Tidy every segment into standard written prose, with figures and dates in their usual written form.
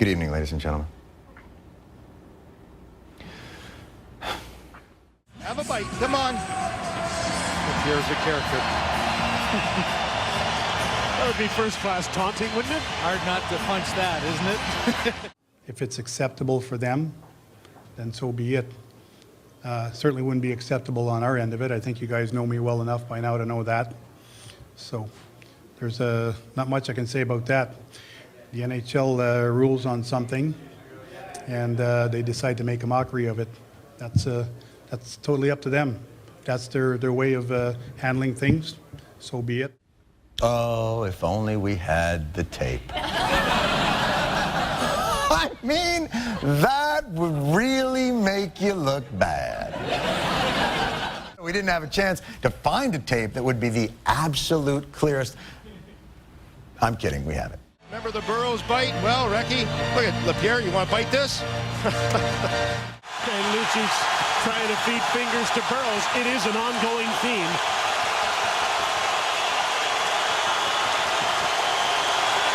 Good evening, ladies and gentlemen. Have a bite. Come on. Here's a character. That would be first-class taunting, wouldn't it? Hard not to punch that, isn't it? If it's acceptable for them, then so be it. Certainly wouldn't be acceptable on our end of it. I think you guys know me well enough by now to know that. So there's not much I can say about that. The NHL rules on something, and they decide to make a mockery of it. That's totally up to them. That's their way of handling things. So be it. Oh, if only we had the tape. I mean, that would really make you look bad. We didn't have a chance to find a tape that would be the absolute clearest. I'm kidding, we have it. Remember the Burrows bite? Well, Recchi, look at Lapierre. You want to bite this? And Lucci's trying to feed fingers to Burrows. It is an ongoing theme.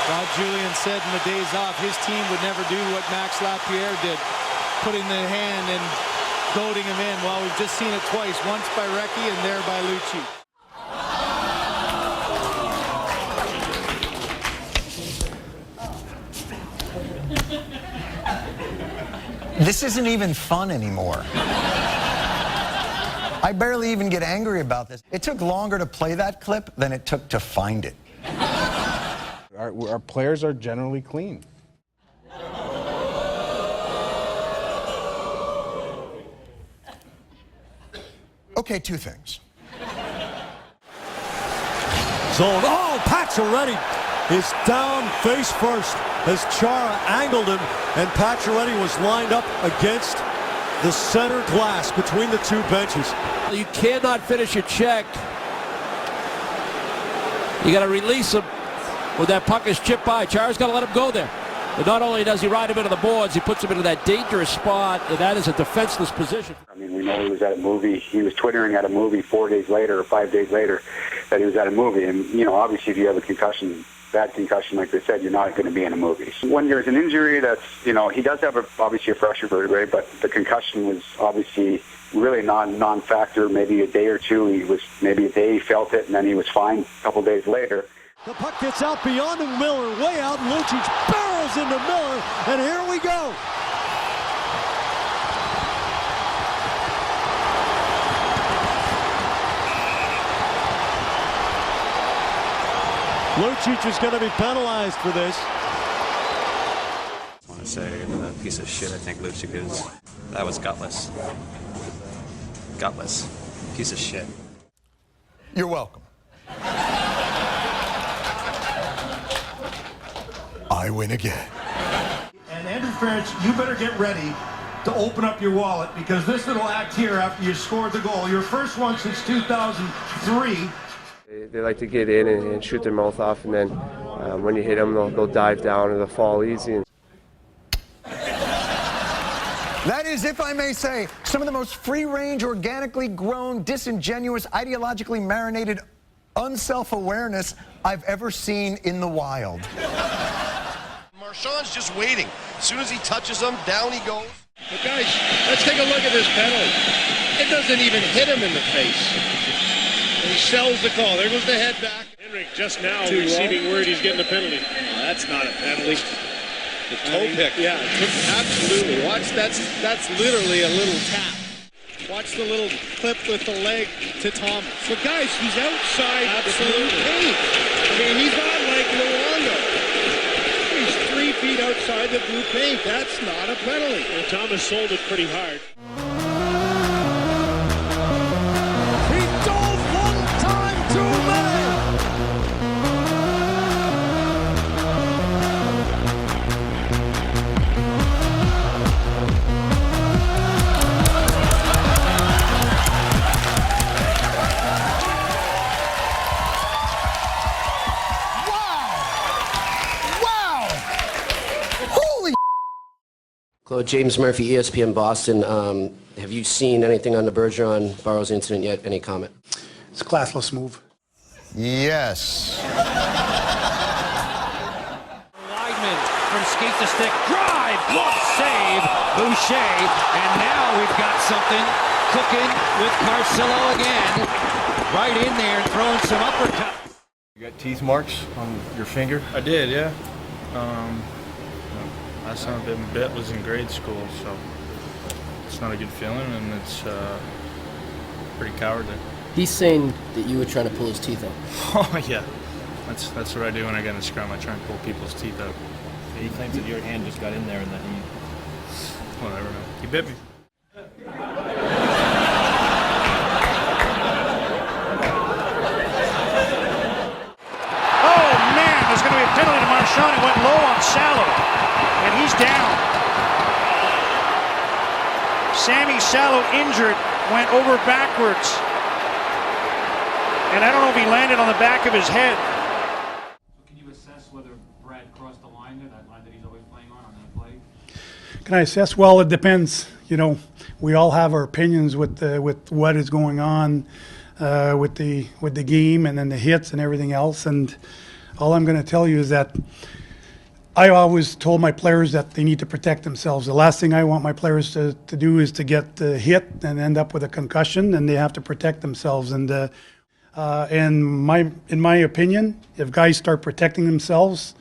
Rod Julian said in the days off his team would never do what Max Lapierre did, putting the hand and goading him in. Well, we've just seen it twice, once by Recchi and there by Lucci. This isn't even fun anymore. I barely even get angry about this. It took longer to play that clip than it took to find it. Our players are generally clean. Okay, two things. Zone. Oh, Pacioretty is down face first as Chara angled him, and Pacioretty was lined up against the center glass between the two benches. You cannot finish a check. You got to release him when that puck is chipped by. Chara's got to let him go there. But not only does he ride him into the boards, he puts him into that dangerous spot, and that is a defenseless position. I mean, we know he was at a movie. He was twittering at a movie 4 days later or 5 days later that he was at a movie. And, you know, obviously if you have a concussion, bad concussion, like they said, you're not going to be in a movie. When there's an injury that's, you know, he does have obviously a fractured vertebrae, but the concussion was obviously really non-factor. Maybe a day or two, maybe a day he felt it, and then he was fine a couple days later. The puck gets out beyond Miller, way out. Lucic barrels into Miller, and here we go. Lucic is going to be penalized for this. I want to say the piece of shit I think Lucic is. That was gutless. Gutless. Piece of shit. You're welcome. I win again. And Andrew Ference, you better get ready to open up your wallet, because this little act here after you scored the goal, your first one since 2003. They like to get in and shoot their mouth off, and then when you hit them, they'll dive down or they'll fall easy. That is, if I may say, some of the most free-range, organically grown, disingenuous, ideologically marinated, unself-awareness I've ever seen in the wild. Marchand's just waiting. As soon as he touches him, down he goes. But guys, let's take a look at this penalty. It doesn't even hit him in the face. And he sells the call. There goes the head back. Henrik just now receiving word he's getting a penalty. Oh, that's not a penalty. The toe pick. Yeah, absolutely. Watch, that's literally a little tap. Watch the little clip with the leg to Thomas. But guys, he's outside the blue paint. I mean, he's not like Luongo. He's 3 feet outside the blue paint. That's not a penalty. And Thomas sold it pretty hard. He dove one time too many. Claude, James Murphy, ESPN Boston. Have you seen anything on the Bergeron-Burrows incident yet? Any comment? It's a classless move. Yes. Weidman from skates the stick, drive, glove save, Boucher, and now we've got something cooking with Carcillo again, right in there and throwing some uppercuts. You got teeth marks on your finger? I did, yeah. Last time I've been bit was in grade school, so it's not a good feeling, and it's pretty cowardly. He's saying that you were trying to pull his teeth out. Oh yeah, that's what I do when I get in a scrum. I try and pull people's teeth out. He claims that your hand just got in there and that he... Whatever. He bit me. Oh, man, there's going to be a penalty to Marchand. It went low on Salo, and he's down. Sammy Salo injured, went over backwards. And I don't know if he landed on the back of his head. Can you assess whether Brad crossed the line there, that line that he's always playing on that play? Can I assess? Well, it depends. You know, we all have our opinions with what is going on with the game and then the hits and everything else. And all I'm going to tell you is that I always told my players that they need to protect themselves. The last thing I want my players to do is to get hit and end up with a concussion, and they have to protect themselves. And in my opinion, if guys start protecting themselves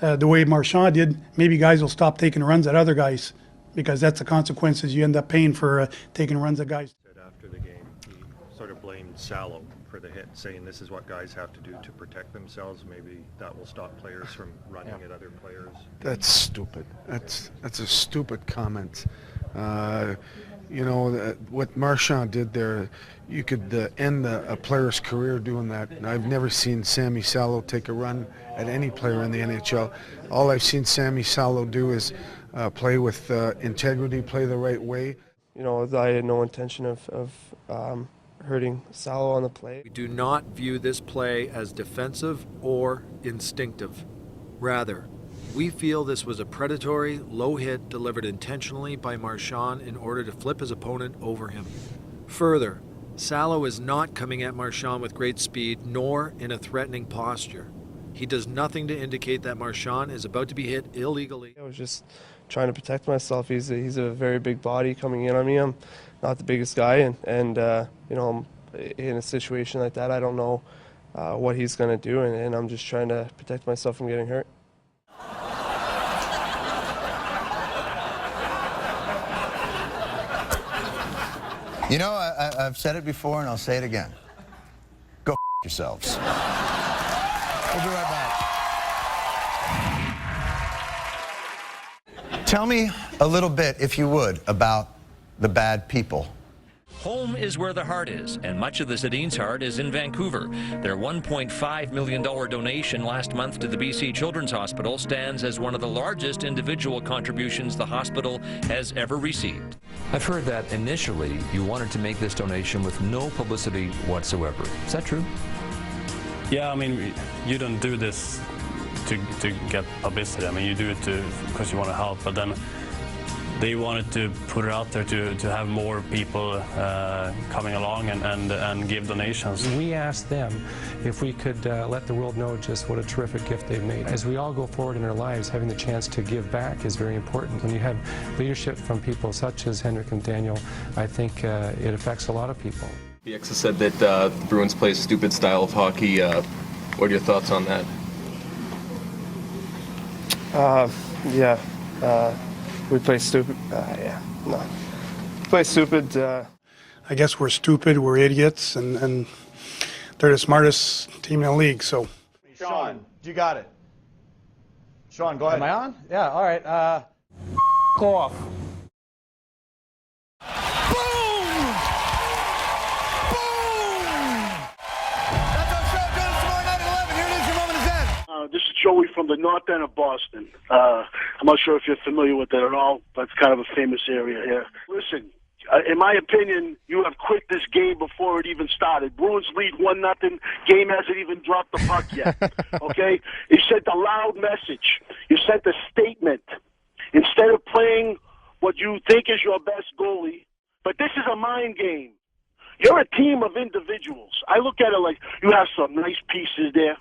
the way Marchand did, maybe guys will stop taking runs at other guys, because that's the consequences you end up paying for taking runs at guys. After the game, he sort of blamed Salo for the hit, saying this is what guys have to do to protect themselves. Maybe that will stop players from running at other players. That's stupid. That's a stupid comment. You know, what Marchand did there, you could end a player's career doing that. And I've never seen Sammy Salo take a run at any player in the NHL. All I've seen Sammy Salo do is play with integrity, play the right way. You know, I had no intention of hurting Salo on the play. We do not view this play as defensive or instinctive. Rather, we feel this was a predatory, low hit delivered intentionally by Marchand in order to flip his opponent over him. Further, Salo is not coming at Marchand with great speed, nor in a threatening posture. He does nothing to indicate that Marchand is about to be hit illegally. I was just trying to protect myself. He's a very big body coming in on me. I'm not the biggest guy, and you know, in a situation like that, I don't know what he's going to do, and I'm just trying to protect myself from getting hurt. You know, I've said it before and I'll say it again. Go yourselves. We'll be right back. Tell me a little bit, if you would, about the bad people. Home is where the heart is, and much of the Sedin's heart is in Vancouver. Their $1.5 million donation last month to the BC Children's Hospital stands as one of the largest individual contributions the hospital has ever received. I've heard that initially you wanted to make this donation with no publicity whatsoever. Is that true? Yeah, I mean, you don't do this to get publicity. I mean, you do it because you want to help, but then they wanted to put it out there to have more people coming along and give donations. We asked them if we could let the world know just what a terrific gift they've made. As we all go forward in our lives, having the chance to give back is very important. When you have leadership from people such as Henrik and Daniel, I think it affects a lot of people. The X has said that the Bruins play a stupid style of hockey. What are your thoughts on that? Yeah. We play stupid. Yeah, no. Play stupid. I guess we're stupid, we're idiots, and they're the smartest team in the league, so. Sean, you got it. Sean, go ahead. Am I on? Yeah, all right. Go off. This is Joey from the north end of Boston. I'm not sure if you're familiar with it at all, but it's kind of a famous area here. Listen, in my opinion, you have quit this game before it even started. Bruins lead 1-0. Game hasn't even dropped the puck yet. Okay? You sent a loud message. You sent a statement. Instead of playing what you think is your best goalie, but this is a mind game. You're a team of individuals. I look at it like you have some nice pieces there.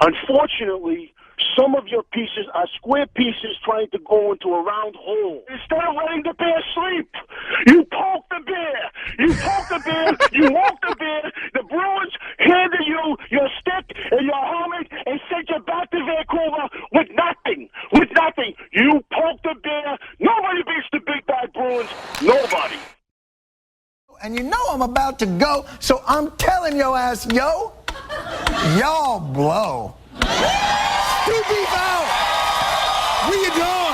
Unfortunately, some of your pieces are square pieces trying to go into a round hole. Instead of letting the bear sleep, you poke the bear. You poke the bear. You walk the bear. The Bruins handed you your stick and your helmet and sent you back to Vancouver with nothing. With nothing. You poke the bear. Nobody beats the big bad Bruins. Nobody. And you know I'm about to go, so I'm telling your ass, yo, y'all blow. Stu Beef out. Where you going?